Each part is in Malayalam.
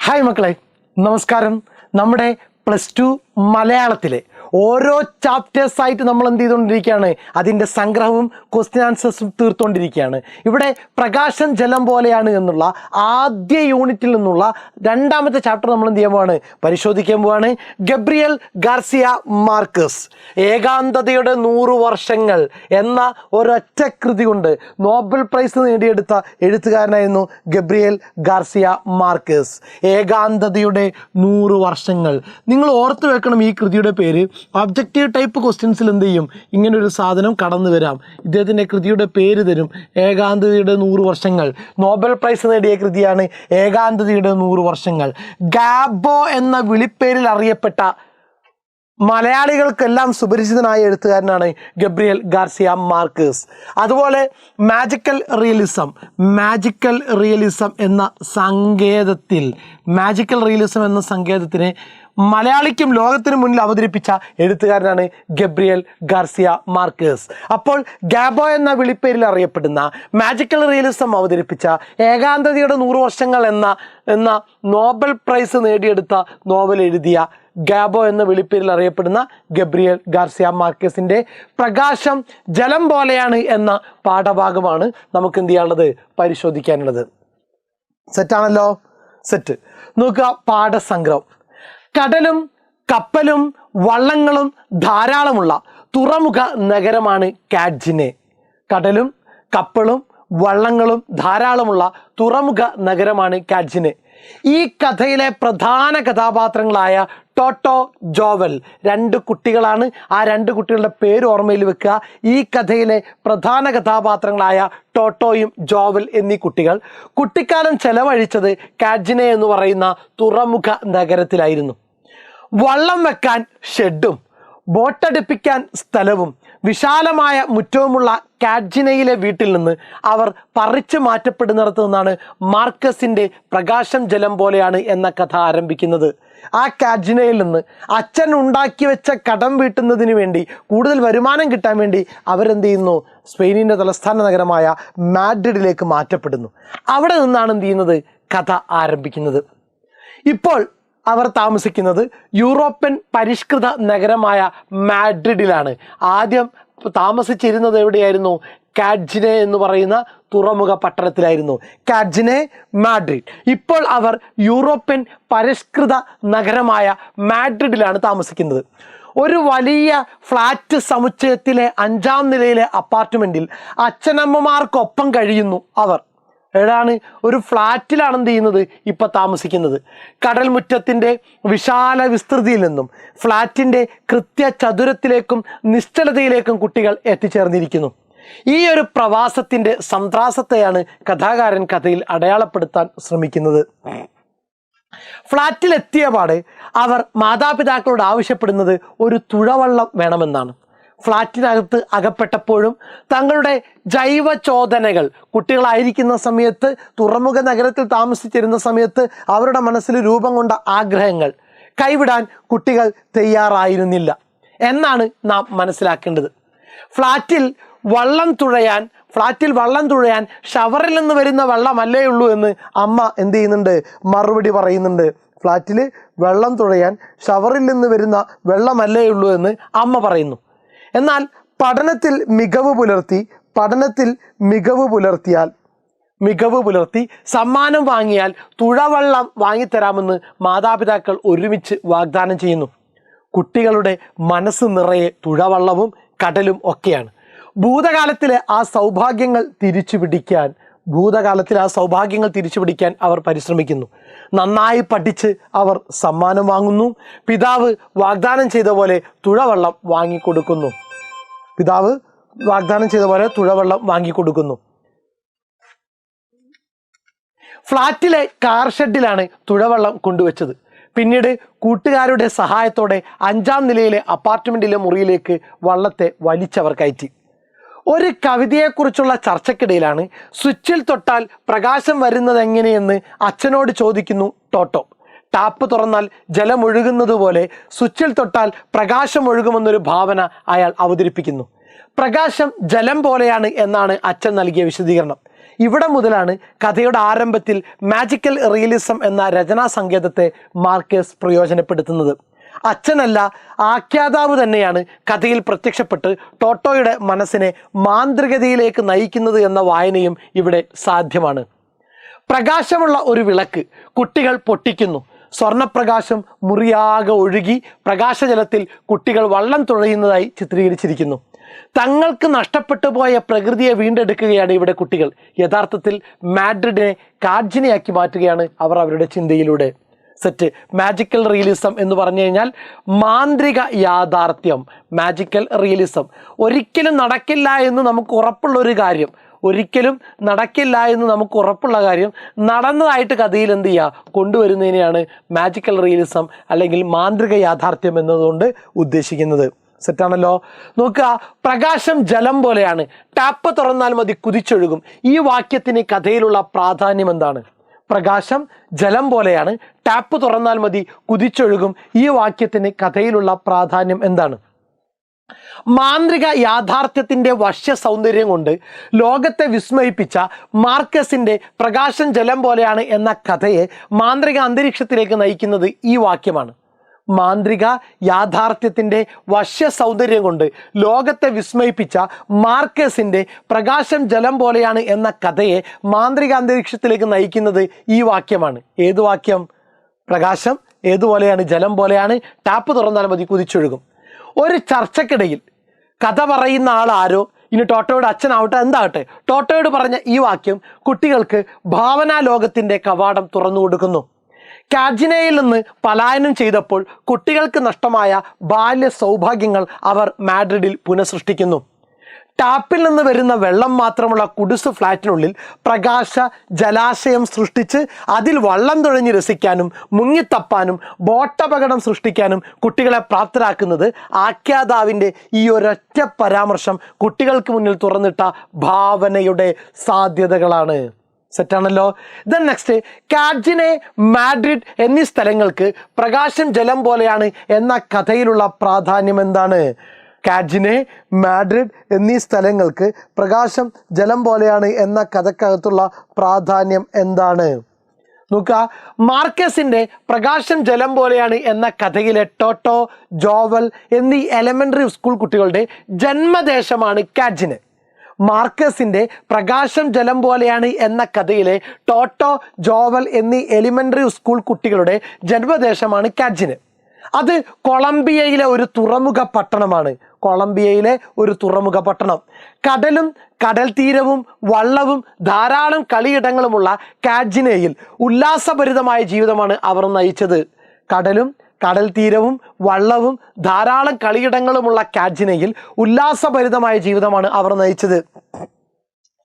ഹായ് മക്കളെ, നമസ്കാരം. നമ്മുടെ +2 മലയാളത്തിലെ ഓരോ ചാപ്റ്റേഴ്സായിട്ട് നമ്മൾ എന്ത് ചെയ്തുകൊണ്ടിരിക്കുകയാണ്, അതിൻ്റെ സംഗ്രഹവും ക്വസ്റ്റ്യൻ ആൻസേഴ്സും തീർത്തുകൊണ്ടിരിക്കുകയാണ്. ഇവിടെ പ്രകാശം ജലം പോലെയാണ് എന്നുള്ള ആദ്യ യൂണിറ്റിൽ നിന്നുള്ള രണ്ടാമത്തെ ചാപ്റ്റർ നമ്മൾ എന്ത് ചെയ്യാൻ പോവാണ്, പരിശോധിക്കാൻ പോവാണ്. ഗബ്രിയൽ ഗാർസിയ മാർക്കസ് ഏകാന്തതയുടെ 100 വർഷങ്ങൾ എന്ന ഒരൊറ്റ കൃതി കൊണ്ട് നോബൽ പ്രൈസ് നേടിയെടുത്ത എഴുത്തുകാരനായിരുന്നു ഗബ്രിയൽ ഗാർസിയ മാർക്കസ്. ഏകാന്തതയുടെ 100 വർഷങ്ങൾ. നിങ്ങൾ ഓർത്തു വെക്കണം, ഈ കൃതിയുടെ പേര്. ഒബ്ജക്റ്റീവ് ടൈപ്പ് ക്വസ്റ്റ്യൻസിൽ എന്ത് ചെയ്യും, ഇങ്ങനൊരു സാധനം കടന്നു വരാം. ഇദ്ദേഹത്തിൻ്റെ കൃതിയുടെ പേര് തരും, ഏകാന്തതയുടെ 100 വർഷങ്ങൾ. നോബൽ പ്രൈസ് നേടിയ കൃതിയാണ് ഏകാന്തതയുടെ 100 വർഷങ്ങൾ. ഗാബോ എന്ന വിളിപ്പേരിൽ അറിയപ്പെട്ട മലയാളികൾക്കെല്ലാം സുപരിചിതനായ എഴുത്തുകാരനാണ് ഗബ്രിയൽ ഗാർസിയ മാർക്കസ്. അതുപോലെ മാജിക്കൽ റിയലിസം എന്ന സങ്കേതത്തിനെ മലയാളിക്കും ലോകത്തിനു മുന്നിൽ അവതരിപ്പിച്ച എഴുത്തുകാരനാണ് ഗബ്രിയൽ ഗാർസിയ മാർക്കസ്. അപ്പോൾ ഗാബോ എന്ന വിളിപ്പേരിൽ അറിയപ്പെടുന്ന മാജിക്കൽ റിയലിസം അവതരിപ്പിച്ച ഏകാന്തതയുടെ 100 വർഷങ്ങൾ എന്ന നോബൽ പ്രൈസ് നേടിയെടുത്ത നോവൽ എഴുതിയ ഗാബോ എന്ന വിളിപ്പേരിൽ അറിയപ്പെടുന്ന ഗബ്രിയൽ ഗാർസിയ മാർക്കസിൻ്റെ പ്രകാശം ജലം പോലെയാണ് എന്ന പാഠഭാഗമാണ് നമുക്ക് എന്ത് ചെയ്യാനുള്ളത്, പരിശോധിക്കാനുള്ളത്. സെറ്റാണല്ലോ? സെറ്റ്. നോക്കുക, പാഠസംഗ്രഹം. കടലും കപ്പലും വള്ളങ്ങളും ധാരാളമുള്ള തുറമുഖ നഗരമാണ് കാഡ്ജിനെ. കടലും കപ്പലും വള്ളങ്ങളും ധാരാളമുള്ള തുറമുഖ നഗരമാണ് കാഡ്ജിനെ. ഈ കഥയിലെ പ്രധാന കഥാപാത്രങ്ങളായ ടോട്ടോ, ജോവൽ 2 കുട്ടികളാണ്. ആ 2 കുട്ടികളുടെ പേര് ഓർമ്മയിൽ വെക്കുക. ഈ കഥയിലെ പ്രധാന കഥാപാത്രങ്ങളായ ടോട്ടോയും ജോവൽ എന്നീ കുട്ടികൾ കുട്ടിക്കാലം ചെലവഴിച്ചത് കാഡ്ജിനെ എന്ന് പറയുന്ന തുറമുഖ നഗരത്തിലായിരുന്നു. വള്ളം വെക്കാൻ ഷെഡും ബോട്ടടുപ്പിക്കാൻ സ്ഥലവും വിശാലമായ മുറ്റവുമുള്ള കാഡ്ജിനയിലെ വീട്ടിൽ നിന്ന് അവർ പറിച്ചു മാറ്റപ്പെടുന്നിടത്തു നിന്നാണ് മാർക്കസിൻ്റെ പ്രകാശം ജലം പോലെയാണ് എന്ന കഥ ആരംഭിക്കുന്നത്. ആ കാഡ്ജിനയിൽ നിന്ന് അച്ഛൻ ഉണ്ടാക്കി വെച്ച കടം വീട്ടുന്നതിന് വേണ്ടി, കൂടുതൽ വരുമാനം കിട്ടാൻ വേണ്ടി അവരെന്ത് ചെയ്യുന്നു, സ്പെയിനിൻ്റെ തലസ്ഥാന നഗരമായ മാഡ്രിഡിലേക്ക് മാറ്റപ്പെടുന്നു. അവിടെ നിന്നാണ് എന്ത് ചെയ്യുന്നത്, കഥ ആരംഭിക്കുന്നത്. ഇപ്പോൾ അവർ താമസിക്കുന്നത് യൂറോപ്യൻ പരിഷ്കൃത നഗരമായ മാഡ്രിഡിലാണ്. ആദ്യം താമസിച്ചിരുന്നത് എവിടെയായിരുന്നു? കാഡ്ജിനെ എന്ന് പറയുന്ന തുറമുഖ പട്ടണത്തിലായിരുന്നു. കാഡ്ജിനെ, മാഡ്രിഡ്. ഇപ്പോൾ അവർ യൂറോപ്യൻ പരിഷ്കൃത നഗരമായ മാഡ്രിഡിലാണ് താമസിക്കുന്നത്. ഒരു വലിയ ഫ്ലാറ്റ് സമുച്ചയത്തിലെ 5ാം നിലയിലെ അപ്പാർട്ട്മെൻറ്റിൽ അച്ഛനമ്മമാർക്കൊപ്പം കഴിയുന്നു അവർ. ഏതാണ്? ഒരു ഫ്ലാറ്റിലാണ് എന്ത് ചെയ്യുന്നത്, ഇപ്പം താമസിക്കുന്നത്. കടൽമുറ്റത്തിൻ്റെ വിശാല വിസ്തൃതിയിൽ നിന്നും ഫ്ലാറ്റിൻ്റെ കൃത്യചതുരത്തിലേക്കും നിശ്ചലതയിലേക്കും കുട്ടികൾ എത്തിച്ചേർന്നിരിക്കുന്നു. ഈ ഒരു പ്രവാസത്തിൻ്റെ സന്ത്രാസത്തെയാണ് കഥാകാരൻ കഥയിൽ അടയാളപ്പെടുത്താൻ ശ്രമിക്കുന്നത്. ഫ്ലാറ്റിലെത്തിയ പാടെ അവർ മാതാപിതാക്കളോട് ആവശ്യപ്പെടുന്നത് ഒരു തുഴവള്ളം വേണമെന്നാണ്. ഫ്ലാറ്റിനകത്ത് അകപ്പെട്ടപ്പോഴും തങ്ങളുടെ ജൈവചോദനകൾ, കുട്ടികളായിരിക്കുന്ന സമയത്ത് തുറമുഖ നഗരത്തിൽ താമസിച്ചിരുന്ന സമയത്ത് അവരുടെ മനസ്സിൽ രൂപം കൊണ്ട ആഗ്രഹങ്ങൾ കൈവിടാൻ കുട്ടികൾ തയ്യാറായിരുന്നില്ല എന്നാണ് നാം മനസ്സിലാക്കേണ്ടത്. ഫ്ലാറ്റിൽ വള്ളം തുഴയാൻ ഷവറിൽ നിന്ന് വരുന്ന വെള്ളമല്ലേ ഉള്ളൂ എന്ന് അമ്മ എന്ത് ചെയ്യുന്നുണ്ട്, മറുപടി പറയുന്നുണ്ട്. ഫ്ലാറ്റിൽ വെള്ളം തുഴയാൻ ഷവറിൽ നിന്ന് വരുന്ന വെള്ളമല്ലേ ഉള്ളൂ എന്ന് അമ്മ പറയുന്നു. എന്നാൽ പഠനത്തിൽ മികവ് പുലർത്തി സമ്മാനം വാങ്ങിയാൽ തുഴവള്ളം വാങ്ങിത്തരാമെന്ന് മാതാപിതാക്കൾ ഒരുമിച്ച് വാഗ്ദാനം ചെയ്യുന്നു. കുട്ടികളുടെ മനസ്സ് നിറയെ തുഴവള്ളവും കടലും ഒക്കെയാണ്. ഭൂതകാലത്തിലെ ആ സൗഭാഗ്യങ്ങൾ തിരിച്ചു പിടിക്കാൻ അവർ പരിശ്രമിക്കുന്നു. നന്നായി പഠിച്ച് അവർ സമ്മാനം വാങ്ങുന്നു. പിതാവ് വാഗ്ദാനം ചെയ്ത പോലെ തുഴവള്ളം വാങ്ങിക്കൊടുക്കുന്നു. ഫ്ലാറ്റിലെ കാർ ഷെഡിലാണ് തുഴവള്ളം കൊണ്ടുവച്ചത്. പിന്നീട് കൂട്ടുകാരുടെ സഹായത്തോടെ 5ാം നിലയിലെ അപ്പാർട്ട്മെൻറ്റിലെ മുറിയിലേക്ക് വള്ളത്തെ വലിച്ചവർ കയറ്റി. ഒരു കവിതയെക്കുറിച്ചുള്ള ചർച്ചയ്ക്കിടയിലാണ് സ്വിച്ചിൽ തൊട്ടാൽ പ്രകാശം വരുന്നത് എങ്ങനെയെന്ന് അച്ഛനോട് ചോദിക്കുന്നു ടോട്ടോ. ടാപ്പ് തുറന്നാൽ ജലമൊഴുകുന്നത് പോലെ സ്വിച്ചിൽ തൊട്ടാൽ പ്രകാശം ഒഴുകുമെന്നൊരു ഭാവന അയാൾ അവതരിപ്പിക്കുന്നു. പ്രകാശം ജലം പോലെയാണ് എന്നാണ് അച്ഛൻ നൽകിയ വിശദീകരണം. ഇവിടെ മുതലാണ് കഥയുടെ ആരംഭത്തിൽ മാജിക്കൽ റിയലിസം എന്ന രചനാ സങ്കേതത്തെ മാർക്കേസ് പ്രയോജനപ്പെടുത്തുന്നത്. അച്ഛനല്ല, ആഖ്യാതാവ് തന്നെയാണ് കഥയിൽ പ്രത്യക്ഷപ്പെട്ട് ടോട്ടോയുടെ മനസ്സിനെ മാന്ത്രികതയിലേക്ക് നയിക്കുന്നത് എന്ന വായനയും ഇവിടെ സാധ്യമാണ്. പ്രകാശമുള്ള ഒരു വിളക്ക് കുട്ടികൾ പൊട്ടിക്കുന്നു. സ്വർണപ്രകാശം മുറിയാകെ ഒഴുകി പ്രകാശജലത്തിൽ കുട്ടികൾ വള്ളം തുഴയുന്നതായി ചിത്രീകരിച്ചിരിക്കുന്നു. തങ്ങൾക്ക് നഷ്ടപ്പെട്ടു പോയ പ്രകൃതിയെ വീണ്ടെടുക്കുകയാണ് ഇവിടെ കുട്ടികൾ. യഥാർത്ഥത്തിൽ മാഡ്രിഡിനെ കാഡ്ജിനെയാക്കി മാറ്റുകയാണ് അവർ അവരുടെ ചിന്തയിലൂടെ. സെറ്റ്. മാജിക്കൽ റിയലിസം എന്ന് പറഞ്ഞു കഴിഞ്ഞാൽ മാന്ത്രിക യാഥാർത്ഥ്യം. മാജിക്കൽ റിയലിസം ഒരിക്കലും നടക്കില്ല എന്ന് നമുക്ക് ഉറപ്പുള്ള ഒരു കാര്യം, നടന്നതായിട്ട് കഥയിൽ എന്ത് ചെയ്യുക, കൊണ്ടുവരുന്നതിനെയാണ് മാജിക്കൽ റിയലിസം അല്ലെങ്കിൽ മാന്ത്രിക യാഥാർത്ഥ്യം എന്നതുകൊണ്ട് ഉദ്ദേശിക്കുന്നത്. സെറ്റാണല്ലോ. നോക്കുക, പ്രകാശം ജലം പോലെയാണ്, ടാപ്പ് തുറന്നാൽ മതി കുതിച്ചൊഴുകും. ഈ വാക്യത്തിന് കഥയിലുള്ള പ്രാധാന്യം എന്താണ്? പ്രകാശം ജലം പോലെയാണ്, ടാപ്പ് തുറന്നാൽ മതി കുതിച്ചൊഴുകും. ഈ വാക്യത്തിന് കഥയിലുള്ള പ്രാധാന്യം എന്താണ്? മാന്ത്രിക യാഥാർത്ഥ്യത്തിൻ്റെ വശ്യ സൗന്ദര്യം കൊണ്ട് ലോകത്തെ വിസ്മയിപ്പിച്ച മാർക്കസിൻ്റെ പ്രകാശം ജലം പോലെയാണ് എന്ന കഥയെ മാന്ത്രിക അന്തരീക്ഷത്തിലേക്ക് നയിക്കുന്നത് ഈ വാക്യമാണ്. മാന്ത്രിക യാഥാർത്ഥ്യത്തിൻ്റെ വശ്യ സൗന്ദര്യം കൊണ്ട് ലോകത്തെ വിസ്മയിപ്പിച്ച മാർക്കസിൻ്റെ പ്രകാശം ജലം പോലെയാണ് എന്ന കഥയെ മാന്ത്രിക അന്തരീക്ഷത്തിലേക്ക് നയിക്കുന്നത് ഈ വാക്യമാണ്. ഏത് വാക്യം? പ്രകാശം ഏതുപോലെയാണ്? ജലം പോലെയാണ്, ടാപ്പ് തുറന്നാൽ മതി കുതിച്ചൊഴുകും. ഒരു ചർച്ചക്കിടയിൽ കഥ പറയുന്ന ആൾ ആരോ, ഇനി ടോട്ടോയുടെ അച്ഛനാവട്ടെ എന്താവട്ടെ, ടോട്ടോയോട് പറഞ്ഞ ഈ വാക്യം കുട്ടികൾക്ക് ഭാവനാ ലോകത്തിൻ്റെ കവാടം തുറന്നു കൊടുക്കുന്നു. കാഡ്ജിനയിൽ നിന്ന് പലായനം ചെയ്തപ്പോൾ കുട്ടികൾക്ക് നഷ്ടമായ ബാല്യ സൗഭാഗ്യങ്ങൾ അവർ മാഡ്രിഡിൽ പുനഃസൃഷ്ടിക്കുന്നു. ടാപ്പിൽ നിന്ന് വരുന്ന വെള്ളം മാത്രമുള്ള കുടിസ് ഫ്ലാറ്റിനുള്ളിൽ പ്രകാശ ജലാശയം സൃഷ്ടിച്ച് അതിൽ വള്ളം തുഴഞ്ഞ് രസിക്കാനും മുങ്ങിത്തപ്പാനും ബോട്ടപകടം സൃഷ്ടിക്കാനും കുട്ടികളെ പ്രാപ്തരാക്കുന്നത് ആഖ്യാതാവിൻ്റെ ഈ ഒരൊറ്റ പരാമർശം കുട്ടികൾക്ക് മുന്നിൽ തുറന്നിട്ട ഭാവനയുടെ സാധ്യതകളാണ്. സെറ്റാണല്ലോ. ദെൻ നെക്സ്റ്റ്, കാഡ്ജിനെ, മാഡ്രിഡ് എന്നീ സ്ഥലങ്ങൾക്ക് പ്രകാശം ജലം പോലെയാണ് എന്ന കഥയിലുള്ള പ്രാധാന്യം എന്താണ്? കാഡ്ജിനെ, മാഡ്രിഡ് എന്നീ സ്ഥലങ്ങൾക്ക് പ്രകാശം ജലം പോലെയാണ് എന്ന കഥക്കകത്തുള്ള പ്രാധാന്യം എന്താണ്? നോക്കുക, മാർക്കസിൻ്റെ പ്രകാശം ജലം പോലെയാണ് എന്ന കഥയിലെ ടോട്ടോ, ജോവൽ എന്നീ എലിമെൻ്ററി സ്കൂൾ കുട്ടികളുടെ ജന്മദേശമാണ് കാഡ്ജിനെ. മാർക്കസിൻ്റെ പ്രകാശം ജലം പോലെയാണ് എന്ന കഥയിലെ ടോട്ടോ, ജോവൽ എന്നീ എലിമെൻ്ററി സ്കൂൾ കുട്ടികളുടെ ജന്മദേശമാണ് കാഡ്ജിനെ. അത് കൊളംബിയയിലെ ഒരു തുറമുഖ പട്ടണമാണ്. കടലും കടൽ തീരവും വള്ളവും ധാരാളം കളിയിടങ്ങളുമുള്ള കാഡ്ജിനയിൽ ഉല്ലാസഭരിതമായ ജീവിതമാണ് അവർ നയിച്ചത്. കടലും കടൽ തീരവും വള്ളവും ധാരാളം കളിയിടങ്ങളുമുള്ള കാഡ്ജിനയിൽ ഉല്ലാസഭരിതമായ ജീവിതമാണ് അവർ നയിച്ചത്.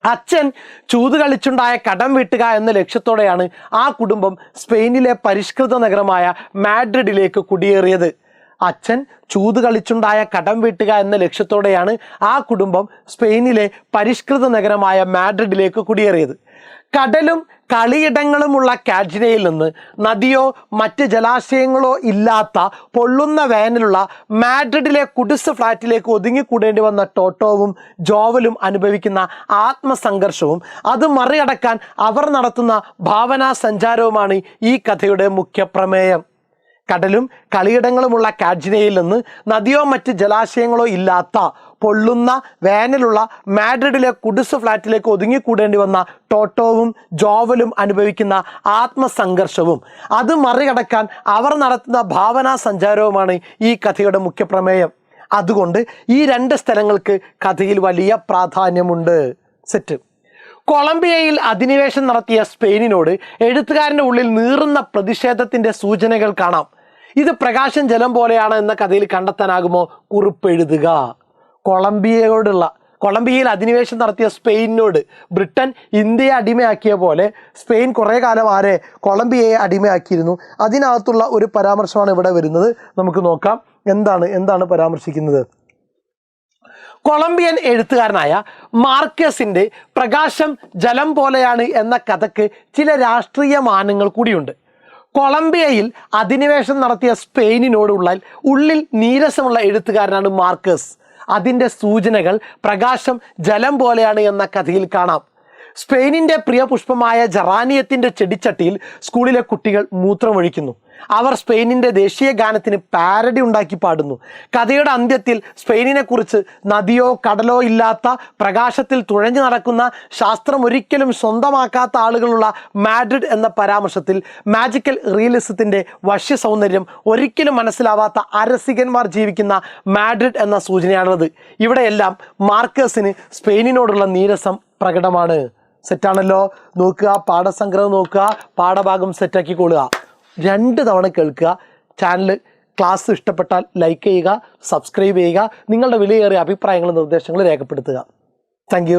അച്ഛൻ ചൂത് കളിച്ചുണ്ടായ കടം വീട്ടുക എന്ന ലക്ഷ്യത്തോടെയാണ് ആ കുടുംബം സ്പെയിനിലെ പരിഷ്കൃത നഗരമായ മാഡ്രിഡിലേക്ക് കുടിയേറിയത്. അച്ഛൻ ചൂത് കളിച്ചുണ്ടായ കടം വീട്ടുക എന്ന ലക്ഷ്യത്തോടെയാണ് ആ കുടുംബം സ്പെയിനിലെ പരിഷ്കൃത നഗരമായ മാഡ്രിഡിലേക്ക് കുടിയേറിയത്. കടലും കളിയിടങ്ങളുമുള്ള കാഡ്ജിനയിൽ നിന്ന് നദിയോ മറ്റ് ജലാശയങ്ങളോ ഇല്ലാത്ത പൊള്ളുന്ന വേനലുള്ള മാഡ്രിഡിലെ കുടിസ് ഫ്ലാറ്റിലേക്ക് ഒതുങ്ങിക്കൂടേണ്ടി വന്ന ടോട്ടോവും ജോവലും അനുഭവിക്കുന്ന ആത്മസംഘർഷവും അത് മറികടക്കാൻ അവർ നടത്തുന്ന ഭാവനാ സഞ്ചാരവുമാണ് ഈ കഥയുടെ മുഖ്യ പ്രമേയം. കടലും കളിയിടങ്ങളുമുള്ള കാഡ്ജിനയിൽ നിന്ന് നദിയോ മറ്റ് ജലാശയങ്ങളോ ഇല്ലാത്ത പൊള്ളുന്ന വേനലുള്ള മാഡ്രിഡിലെ കുടിസ് ഫ്ലാറ്റിലേക്ക് ഒതുങ്ങിക്കൂടേണ്ടി വന്ന ടോട്ടോവും ജോവലും അനുഭവിക്കുന്ന ആത്മസംഘർഷവും അത് മറികടക്കാൻ അവർ നടത്തുന്ന ഭാവനാ സഞ്ചാരവുമാണ് ഈ കഥയുടെ മുഖ്യ പ്രമേയം. അതുകൊണ്ട് ഈ രണ്ട് സ്ഥലങ്ങൾക്ക് കഥയിൽ വലിയ പ്രാധാന്യമുണ്ട്. സെറ്റ്. കൊളംബിയയിൽ അധിനിവേശം നടത്തിയ സ്പെയിനിനോട് എഴുത്തുകാരൻ്റെ ഉള്ളിൽ നീറുന്ന പ്രതിഷേധത്തിൻ്റെ സൂചനകൾ കാണാം. ഇത് പ്രകാശം ജലം പോലെയാണ് എന്ന കഥയിൽ കണ്ടെത്താനാകുമോ? കുറിപ്പെഴുതുക. കൊളംബിയയിൽ അധിനിവേശം നടത്തിയ സ്പെയിനിനോട് ബ്രിട്ടൻ ഇന്ത്യയെ അടിമയാക്കിയ പോലെ സ്പെയിൻ കുറേ കാലം കൊളംബിയയെ അടിമയാക്കിയിരുന്നു. അതിനകത്തുള്ള ഒരു പരാമർശമാണ് ഇവിടെ വരുന്നത്. നമുക്ക് നോക്കാം എന്താണ് പരാമർശിക്കുന്നത്. കൊളംബിയൻ എഴുത്തുകാരനായ മാർക്കസിൻ്റെ പ്രകാശം ജലം പോലെയാണ് എന്ന കഥയ്ക്ക് ചില രാഷ്ട്രീയ മാനങ്ങൾ കൂടിയുണ്ട്. കൊളംബിയയിൽ അധിനിവേശം നടത്തിയ സ്പെയിനിനോടുള്ള ഉള്ളിൽ നീരസമുള്ള എഴുത്തുകാരനാണ് മാർക്കസ്. അതിൻ്റെ സൂചനകൾ പ്രകാശം ജലം പോലെയാണ് എന്ന കഥയിൽ കാണാം. സ്പെയിനിൻ്റെ പ്രിയ പുഷ്പമായ ജറാനിയത്തിൻ്റെ ചെടിച്ചട്ടിയിൽ സ്കൂളിലെ കുട്ടികൾ മൂത്രമൊഴിക്കുന്നു. അവർ സ്പെയിനിൻ്റെ ദേശീയ ഗാനത്തിന് പാരഡി ഉണ്ടാക്കി പാടുന്നു. കഥയുടെ അന്ത്യത്തിൽ സ്പെയിനിനെക്കുറിച്ച് നദിയോ കടലോ ഇല്ലാത്ത പ്രകാശത്തിൽ തുഴഞ്ഞു നടക്കുന്ന ശാസ്ത്രം ഒരിക്കലും സ്വന്തമാക്കാത്ത ആളുകളുള്ള മാഡ്രിഡ് എന്ന പരാമർശത്തിൽ മാജിക്കൽ റിയലിസത്തിൻ്റെ വശ്യ സൗന്ദര്യം ഒരിക്കലും മനസ്സിലാവാത്ത അരസികന്മാർ ജീവിക്കുന്ന മാഡ്രിഡ് എന്ന സൂചനയാണുള്ളത്. ഇവിടെയെല്ലാം മാർക്കേഴ്സിന് സ്പെയിനിനോടുള്ള നീരസം പ്രകടമാണ്. സെറ്റാണല്ലോ. നോക്കുക, പാഠസംഗ്രഹം നോക്കുക, പാഠഭാഗം സെറ്റാക്കിക്കൊള്ളുക. 2 തവണ കേൾക്കുക. ചാനൽ ക്ലാസ് ഇഷ്ടപ്പെട്ടാൽ ലൈക്ക് ചെയ്യുക, സബ്സ്ക്രൈബ് ചെയ്യുക, നിങ്ങളുടെ വിലയേറിയ അഭിപ്രായങ്ങളും നിർദ്ദേശങ്ങളും രേഖപ്പെടുത്തുക. താങ്ക്